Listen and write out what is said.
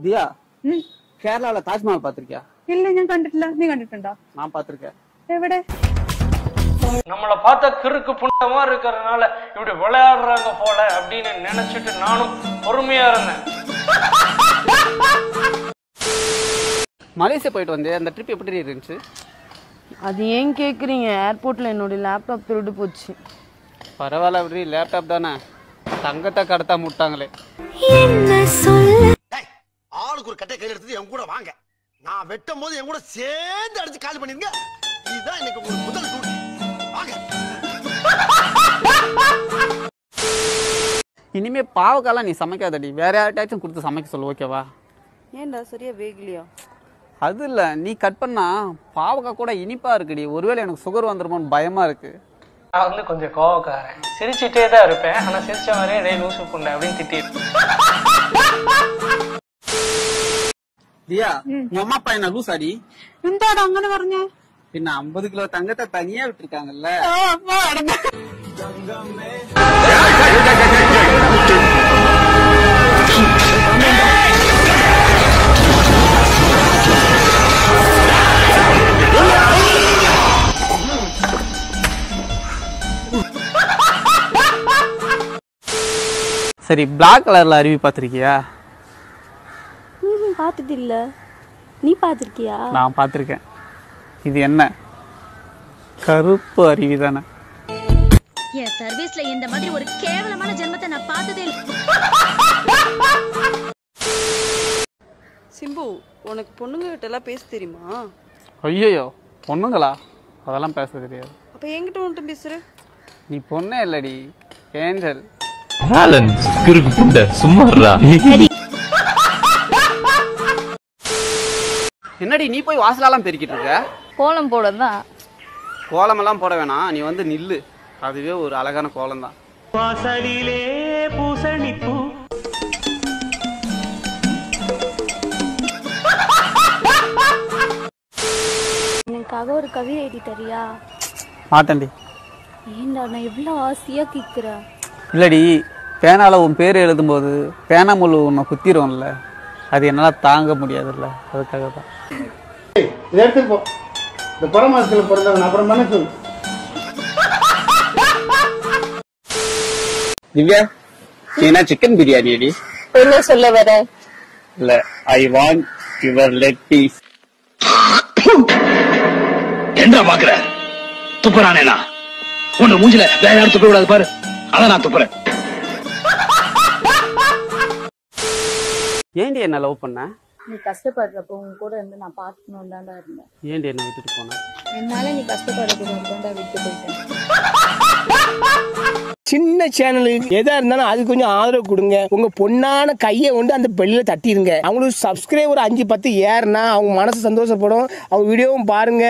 தியா கேரளால தாஜ்மஹால் பாத்திருக்கியா? இல்ல ഞാൻ കണ്ടിട്ടില്ല. നീ കണ്ടിട്ടുണ്ടോ? நான் பாத்திருக்கேன். എവിടെ? நம்மள பார்த்தா கிறுக்கு புண்டமா இருக்கறனால இப்படி விளையாடுறாங்க போல அப்படின்னு நினைச்சிட்டு நானும் பொறுமையா இருந்தேன். மலேசியா போயிட்டு வந்தே அந்த ட்ரிப் எப்படி இருந்துச்சு? அது ஏன் கேக்குறீங்க? ஏர்போர்ட்ல என்னோட லேப்டாப் திருடு போச்சு. பரவாயில்ல விடுறி, லேப்டாப் தானே, தங்கத்தை கடத்தா முட்டாங்களே. ஆளுக்கு ஒரு கட்டை கையில் எடுத்து என் கூட வாங்க, நான் வெட்டும் போது என் கூட சேர்ந்து அடிச்சு காலி பண்ணிருங்க. இதுதான் எனக்கு உங்களுக்கு முதல் டூட்டி. வாங்க. இனிமே பாவக்காலாம் நீ சமைக்காதடி, வேற யார்ட்டாச்சும் கொடுத்து சமைக்க சொல்லு, ஓகேவா? ஏன்டா சரியா வேகலையா? அது இல்லை, நீ கட் பண்ணா பாவக்காய் கூட இனிப்பா இருக்குடி, ஒருவேளை எனக்கு சுகர் வந்துருமோன்னு பயமா இருக்கு. நான் வந்து கொஞ்சம் கோவக்காரன், சிரிச்சுட்டே தான் இருப்பேன். ஆனா சிரிச்ச மாதிரியே டே லூசு புண்டை அப்படின்னு திட்டிட்டு. தியா, உங்க அம்மா அப்பா என்ன லூசாடி? എന്താടാ അങ്ങനെ പറഞ്ഞേ? பின்ன 50 கிலோ தங்கத்தை தனியா விட்டுருக்காங்கல்ல. சரி, பிளாக் கலர்ல அருவி பாத்திருக்கியா? பார்த்தது இல்ல, நீ பார்த்திருக்கியா? நான் பார்த்திருக்கேன். இது என்ன கருப்பு அருவி தானே? என் சர்வீஸ்ல இந்த மாதிரி ஒரு கேவலமான ஜென்மத்தை நான் பார்த்ததே இல்ல. சிம்பு, உனக்கு பொண்ணுங்க கிட்ட எல்லாம் பேச தெரியுமா? ஐயோ, பொண்ணுங்களா? அதெல்லாம் பேச தெரியாது. அப்ப என்கிட்ட மட்டும் பேசுற? நீ பொண்ணே இல்லடி, ஏஞ்சல். என்னடி நீ போய் வாசலெல்லாம் பெருக்கிட்டு இருக்க? கோலம் போடதான். கோலமெல்லாம் போட வேணாம், நீ வந்து நில்லு, அதுவே ஒரு அழகான கோலம் தான். வாசலிலே பூசணி பூ. எனக்காக ஒரு கவிதை எழுதி தரியா? மாட்டேன்டி. ஏண்டா, நான் எவ்வளவு ஆசையா கேக்குறேன். இல்லடி, பேனால உன் பேர் எழுதும்போது பேனா முள்ளு உன்னை குத்திரும்ல, அது என்னால் தாங்க முடியாதுல்ல, அதுக்காக தான். இதை எடுத்துட்டு போ, இந்த பரமாசத்தில் பிறந்தவன் அப்புறம் பண்ண சொல்லு. திவ்யா, நீ என்ன சிக்கன் பிரியாணி அடி? என்ன சொல்ல வர? இல்ல, I want your leg piece. என்ன பாக்குற? துப்புறானேனா? உன்ன மூஞ்சில வேற யாரும் துப்ப கூடாது பாரு, அதான் நான் துப்புறேன். ஏண்டி என்ன லவ் பண்ண? நீ கஷ்டப்படுறப்போ உங்க கூட இருந்து நான் பார்க்கணும் தான்டா இருந்தேன். ஏண்டி என்ன விட்டுட்டு போன? என்னால நீ கஷ்டப்படக்கூடாது தான்டா விட்டு போயிட்டேன். சின்ன சேனலுக்கு எதா இருந்தாலும் அது கொஞ்சம் ஆதரவு கொடுங்க. உங்க பொண்ணான கையை கொண்டு அந்த பெல்லில தட்டிடுங்க. அவங்களுக்கு சப்ஸ்கிரைபர் 5-10 ஏறுனா அவங்க மனசு சந்தோஷப்படும். அவங்க வீடியோவும் பாருங்க.